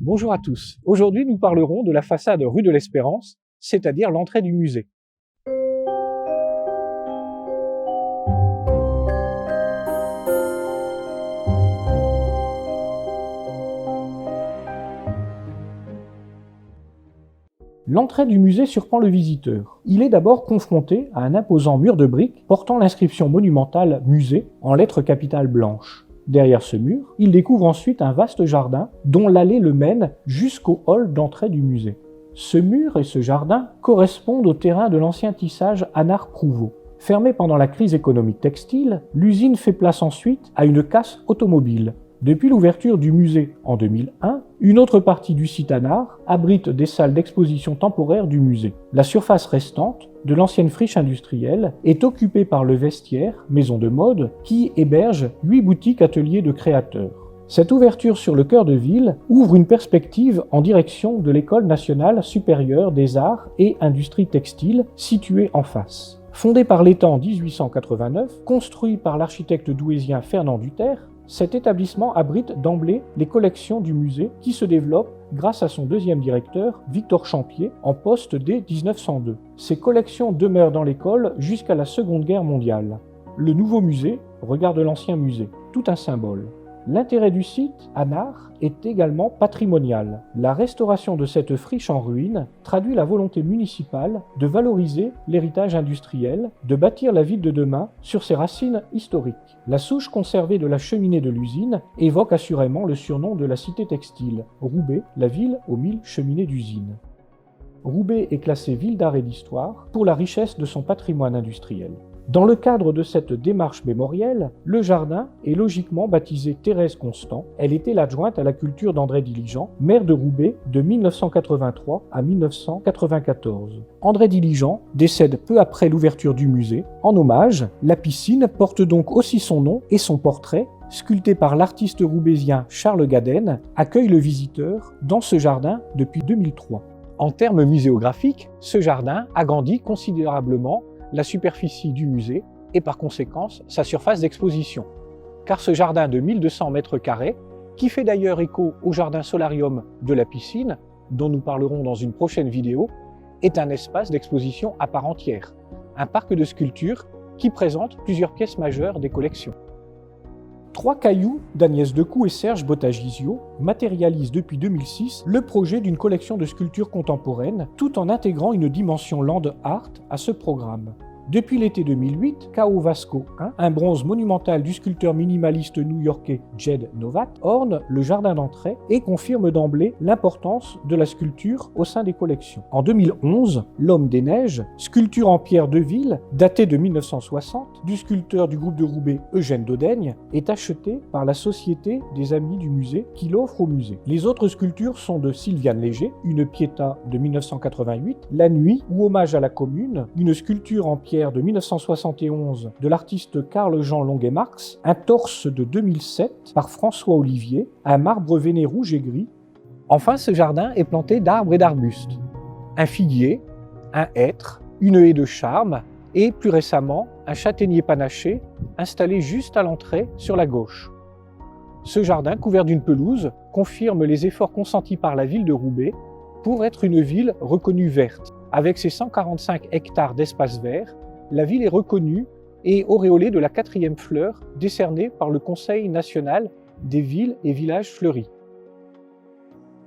Bonjour à tous. Aujourd'hui, nous parlerons de la façade rue de l'Espérance, c'est-à-dire l'entrée du musée. L'entrée du musée surprend le visiteur. Il est d'abord confronté à un imposant mur de briques portant l'inscription monumentale « Musée » en lettres capitales blanches. Derrière ce mur, il découvre ensuite un vaste jardin dont l'allée le mène jusqu'au hall d'entrée du musée. Ce mur et ce jardin correspondent au terrain de l'ancien tissage Anard-Prouveau. Fermée pendant la crise économique textile, l'usine fait place ensuite à une casse automobile. Depuis l'ouverture du musée en 2001, une autre partie du site Anard abrite des salles d'exposition temporaires du musée. La surface restante de l'ancienne friche industrielle est occupée par le vestiaire, maison de mode, qui héberge 8 boutiques ateliers de créateurs. Cette ouverture sur le cœur de ville ouvre une perspective en direction de l'École nationale supérieure des arts et industries textiles située en face. Fondée par l'État en 1889, construit par l'architecte douaisien Fernand Duterre, cet établissement abrite d'emblée les collections du musée qui se développent grâce à son deuxième directeur, Victor Champier, en poste dès 1902. Ces collections demeurent dans l'école jusqu'à la Seconde Guerre mondiale. Le nouveau musée regarde l'ancien musée, tout un symbole. L'intérêt du site, Anard, est également patrimonial. La restauration de cette friche en ruine traduit la volonté municipale de valoriser l'héritage industriel, de bâtir la ville de demain sur ses racines historiques. La souche conservée de la cheminée de l'usine évoque assurément le surnom de la cité textile, Roubaix, la ville aux 1000 cheminées d'usine. Roubaix est classée ville d'art et d'histoire pour la richesse de son patrimoine industriel. Dans le cadre de cette démarche mémorielle, le jardin est logiquement baptisé Thérèse Constant. Elle était l'adjointe à la culture d'André Diligent, maire de Roubaix de 1983 à 1994. André Diligent décède peu après l'ouverture du musée. En hommage, la piscine porte donc aussi son nom et son portrait, sculpté par l'artiste roubaisien Charles Gaden, accueille le visiteur dans ce jardin depuis 2003. En termes muséographiques, ce jardin agrandit considérablement la superficie du musée et par conséquent sa surface d'exposition. Car ce jardin de 1200 mètres carrés, qui fait d'ailleurs écho au jardin solarium de la piscine, dont nous parlerons dans une prochaine vidéo, est un espace d'exposition à part entière, un parc de sculptures qui présente plusieurs pièces majeures des collections. 3 cailloux d'Agnès Decoux et Serge Bottagisio matérialisent depuis 2006 le projet d'une collection de sculptures contemporaines, tout en intégrant une dimension land art à ce programme. Depuis l'été 2008, Cao Vasco 1, un bronze monumental du sculpteur minimaliste new-yorkais Jed Novak, orne le jardin d'entrée et confirme d'emblée l'importance de la sculpture au sein des collections. En 2011, L'Homme des Neiges, sculpture en pierre de ville, datée de 1960, du sculpteur du groupe de Roubaix Eugène Dodaigne, est acheté par la Société des Amis du Musée qui l'offre au musée. Les autres sculptures sont de Sylviane Léger, une Pietà de 1988, La Nuit ou Hommage à la Commune, une sculpture en pierre de 1971 de l'artiste Carl-Jean Longuet-Marx, un torse de 2007 par François Olivier, un marbre veiné rouge et gris. Enfin, ce jardin est planté d'arbres et d'arbustes. Un figuier, un hêtre, une haie de charme et, plus récemment, un châtaignier panaché installé juste à l'entrée sur la gauche. Ce jardin, couvert d'une pelouse, confirme les efforts consentis par la ville de Roubaix pour être une ville reconnue verte. Avec ses 145 hectares d'espace vert, la ville est reconnue et auréolée de la 4e fleur décernée par le Conseil national des villes et villages fleuris.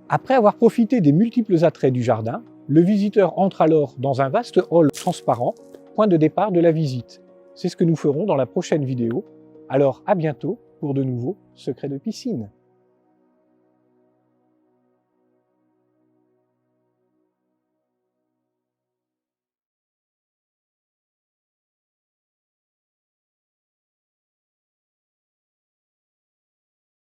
Après avoir profité des multiples attraits du jardin, le visiteur entre alors dans un vaste hall transparent, point de départ de la visite. C'est ce que nous ferons dans la prochaine vidéo. Alors à bientôt pour de nouveaux secrets de piscine.